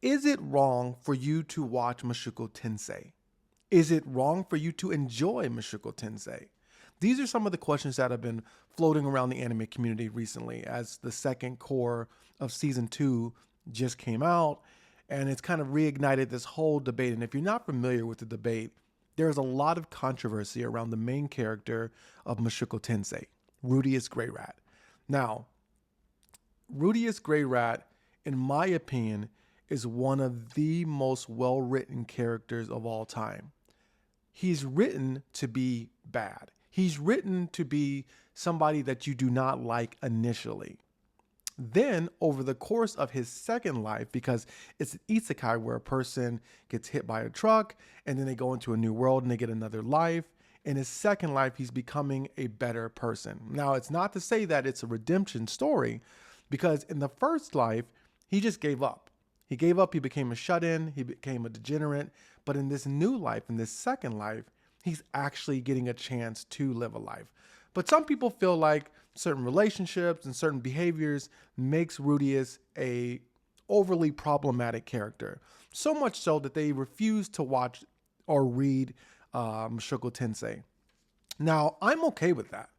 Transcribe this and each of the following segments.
Is it wrong for you to watch Mushoku Tensei? Is it wrong for you to enjoy Mushoku Tensei? These are some of the questions that have been floating around the anime community recently as the second core of season 2 just came out, and it's kind of reignited this whole debate. And if you're not familiar with the debate, there's a lot of controversy around the main character of Mushoku Tensei, Rudeus Greyrat. Now, Rudeus Greyrat, in my opinion, is one of the most well-written characters of all time. He's written to be bad. He's written to be somebody that you do not like initially. Then, over the course of his second life, because it's an isekai where a person gets hit by a truck and then they go into a new world and they get another life. In his second life, he's becoming a better person. Now, it's not to say that it's a redemption story, because in the first life, he just gave up. He gave up, he became a shut-in, he became a degenerate. But in this new life, in this second life, he's actually getting a chance to live a life. But some people feel like certain relationships and certain behaviors makes Rudeus a overly problematic character. So much so that they refuse to watch or read Mushoku Tensei. Now, I'm okay with that.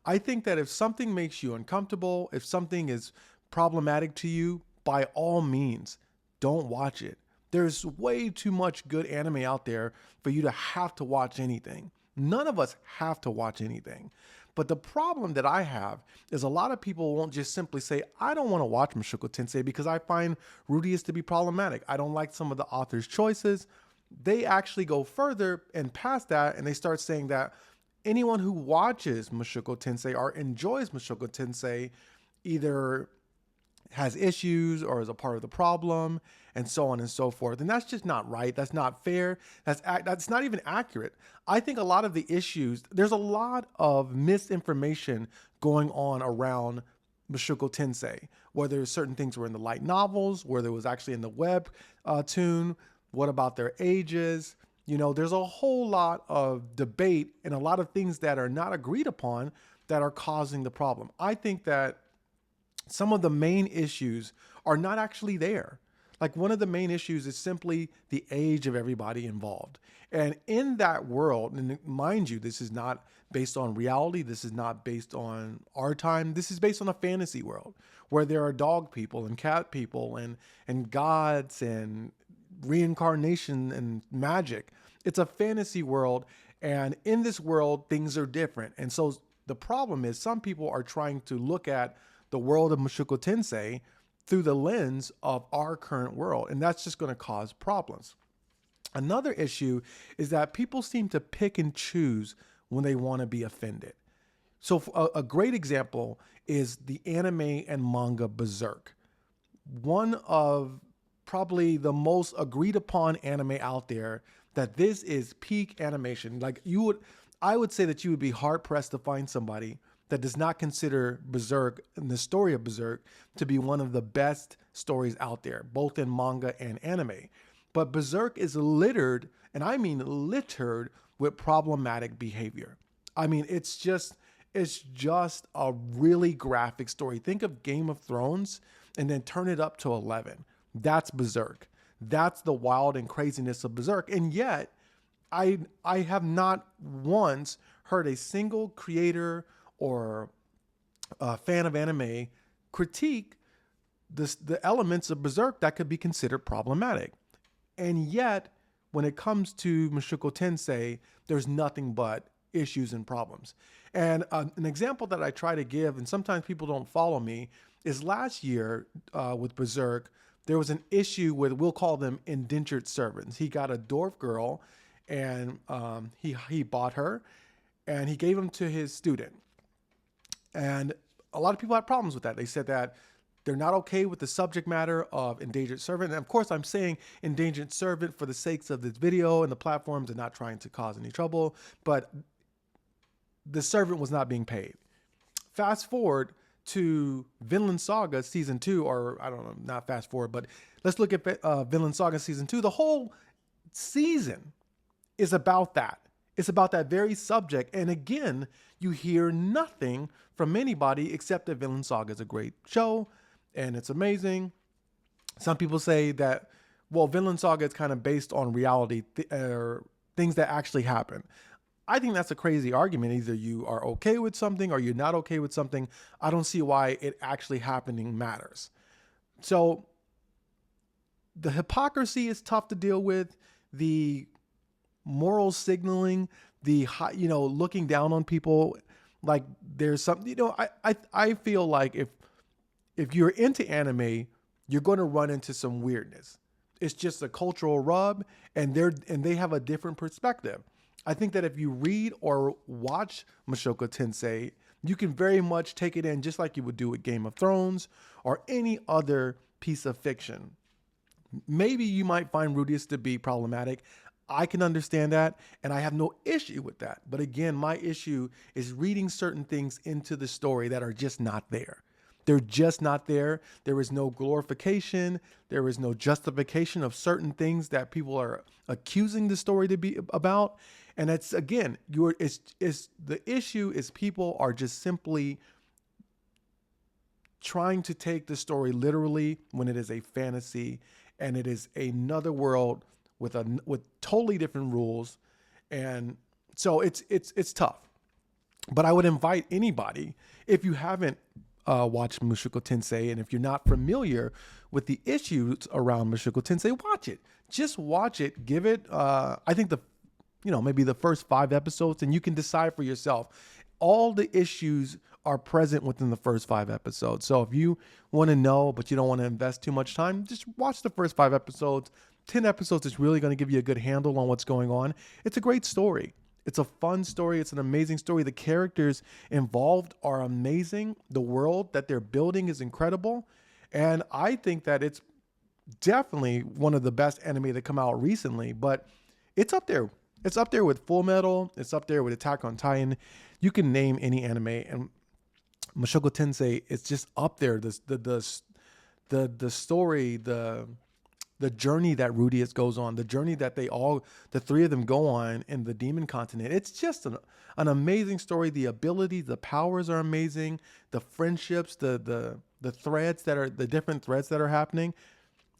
I think that if something makes you uncomfortable, if something is problematic to you, by all means, don't watch it. There's way too much good anime out there for you to have to watch anything. None of us have to watch anything. But the problem that I have is a lot of people won't just simply say, I don't want to watch Mushoku Tensei because I find Rudeus to be problematic. I don't like some of the author's choices. They actually go further and past that, and they start saying that anyone who watches Mushoku Tensei or enjoys Mushoku Tensei either has issues or is a part of the problem, and so on and so forth. And that's just not right. That's not fair. That's not even accurate. I think a lot of the issues, there's a lot of misinformation going on around Mushoku Tensei, whether certain things were in the light novels, whether it was actually in the web toon, what about their ages? You know, there's a whole lot of debate and a lot of things that are not agreed upon that are causing the problem. I think that some of the main issues are not actually there. Like, one of the main issues is simply the age of everybody involved. And in that world, and mind you, this is not based on reality. This is not based on our time. This is based on a fantasy world where there are dog people and cat people and gods and reincarnation and magic. It's a fantasy world. And in this world, things are different. And so the problem is some people are trying to look at the world of Mushoku Tensei through the lens of our current world, and that's just going to cause problems. Another issue is that people seem to pick and choose when they want to be offended. So a great example is the anime and manga Berserk. One of probably the most agreed upon anime out there, that this is peak animation. I would say that you would be hard pressed to find somebody that does not consider Berserk and the story of Berserk to be one of the best stories out there, both in manga and anime. But Berserk is littered, and I mean littered, with problematic behavior. I mean, it's just a really graphic story. Think of Game of Thrones and then turn it up to 11. That's Berserk. That's the wild and craziness of Berserk. And yet, I have not once heard a single creator or a fan of anime critique the elements of Berserk that could be considered problematic. And yet, when it comes to Mushoku Tensei, there's nothing but issues and problems. And an example that I try to give, and sometimes people don't follow me, is last year with Berserk, there was an issue with, we'll call them indentured servants. He got a dwarf girl, and he bought her, and he gave him to his student. And a lot of people had problems with that. They said that they're not okay with the subject matter of endangered servant. And of course, I'm saying endangered servant for the sakes of this video and the platforms and not trying to cause any trouble. But the servant was not being paid. Fast forward to Vinland Saga Season 2, or I don't know, not fast forward, but let's look at Vinland Saga Season 2. The whole season is about that. It's about that very subject. And again, you hear nothing from anybody except that Vinland Saga is a great show and it's amazing. Some people say that well, Vinland Saga is kind of based on reality or things that actually happen. I think that's a crazy argument. Either you are okay with something or you're not okay with something. I don't see why it actually happening matters. So the hypocrisy is tough to deal with. The moral signaling, the looking down on people, like there's something. I feel like if you're into anime, you're going to run into some weirdness. It's just a cultural rub, and they have a different perspective. I think that if you read or watch Mushoku Tensei, you can very much take it in just like you would do with Game of Thrones or any other piece of fiction. Maybe you might find Rudeus to be problematic. I can understand that, and I have no issue with that. But again, my issue is reading certain things into the story that are just not there. They're just not there. There is no glorification. There is no justification of certain things that people are accusing the story to be about. And it's again, the issue is people are just simply trying to take the story literally when it is a fantasy and it is another world with totally different rules. And so it's tough. But I would invite anybody, if you haven't watch Mushoku Tensei, and if you're not familiar with the issues around Mushoku Tensei, watch it. Just watch it. Give it, I think maybe the first 5 episodes, and you can decide for yourself. All the issues are present within the first 5 episodes. So if you want to know, but you don't want to invest too much time, just watch the first 5 episodes. 10 episodes is really going to give you a good handle on what's going on. It's a great story. It's a fun story. It's an amazing story. The characters involved are amazing. The world that they're building is incredible. And I think that it's definitely one of the best anime that come out recently, but it's up there. It's up there with Full Metal. It's up there with Attack on Titan. You can name any anime, and Mushoku Tensei is just up there. The story, the journey that Rudeus goes on, the journey that the 3 of them go on in the Demon Continent. It's just an amazing story. The ability, the powers are amazing. The friendships, the threads that are the different threads that are happening.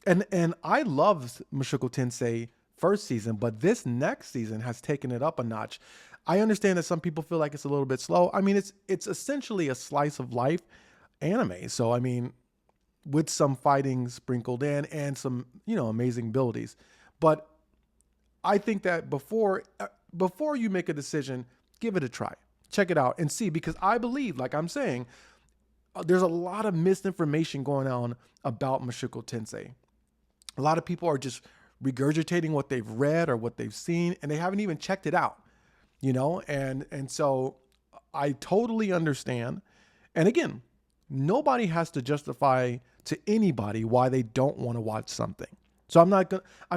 And I love Mushoku Tensei first season, but this next season has taken it up a notch. I understand that some people feel like it's a little bit slow. I mean, it's essentially a slice of life anime. So I mean, with some fighting sprinkled in and some, amazing abilities. But I think that before you make a decision, give it a try. Check it out and see, because I believe, like I'm saying, there's a lot of misinformation going on about Mushoku Tensei. A lot of people are just regurgitating what they've read or what they've seen, and they haven't even checked it out, and so I totally understand. And again, nobody has to justify to anybody why they don't want to watch something. So I'm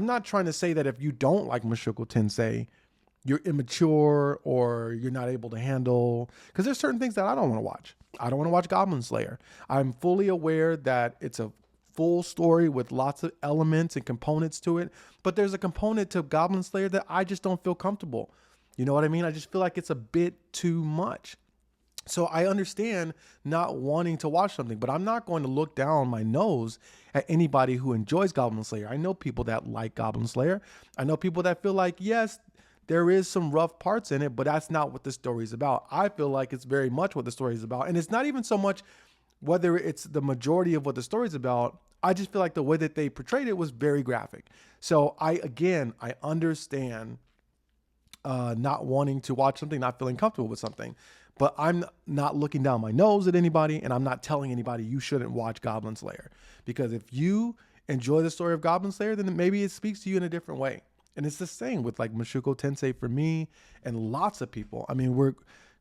not trying to say that if you don't like Mushoku Tensei, you're immature or you're not able to handle, because there's certain things that I don't want to watch. I don't want to watch Goblin Slayer. I'm fully aware that it's a full story with lots of elements and components to it, but there's a component to Goblin Slayer that I just don't feel comfortable. You know what I mean? I just feel like it's a bit too much. So I understand not wanting to watch something, but I'm not going to look down my nose at anybody who enjoys Goblin Slayer. I know people that like Goblin Slayer. I know people that feel like, yes, there is some rough parts in it, but that's not what the story is about. I feel like it's very much what the story is about. And it's not even so much whether it's the majority of what the story is about. I just feel like the way that they portrayed it was very graphic. So I understand not wanting to watch something, not feeling comfortable with something. But I'm not looking down my nose at anybody, and I'm not telling anybody you shouldn't watch Goblin Slayer. Because if you enjoy the story of Goblin Slayer, then maybe it speaks to you in a different way. And it's the same with like Mushoku Tensei for me and lots of people. I mean, we're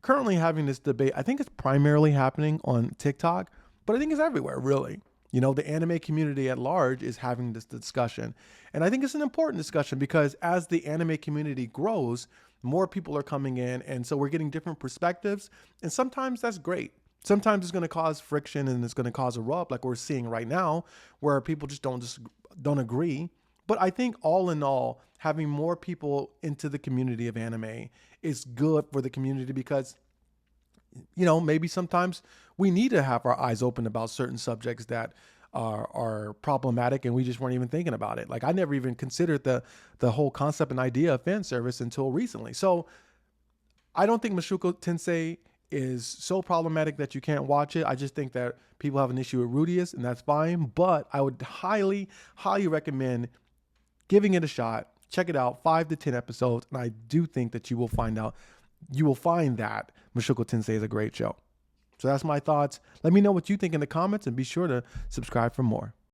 currently having this debate. I think it's primarily happening on TikTok, but I think it's everywhere, really. The anime community at large is having this discussion. And I think it's an important discussion because as the anime community grows, more people are coming in, and so we're getting different perspectives, and sometimes that's great. Sometimes it's going to cause friction and it's going to cause a rub, like we're seeing right now, where people just don't agree. But I think all in all, having more people into the community of anime is good for the community because, maybe sometimes we need to have our eyes open about certain subjects that are problematic, and we just weren't even thinking about it. Like, I never even considered the whole concept and idea of fan service until recently. So I don't think Mushoku Tensei is so problematic that you can't watch it. I just think that people have an issue with Rudeus, and that's fine. But I would highly, highly recommend giving it a shot. Check it out, 5 to 10 episodes, and I do think that you will find that Mushoku Tensei is a great show. So that's my thoughts. Let me know what you think in the comments, and be sure to subscribe for more.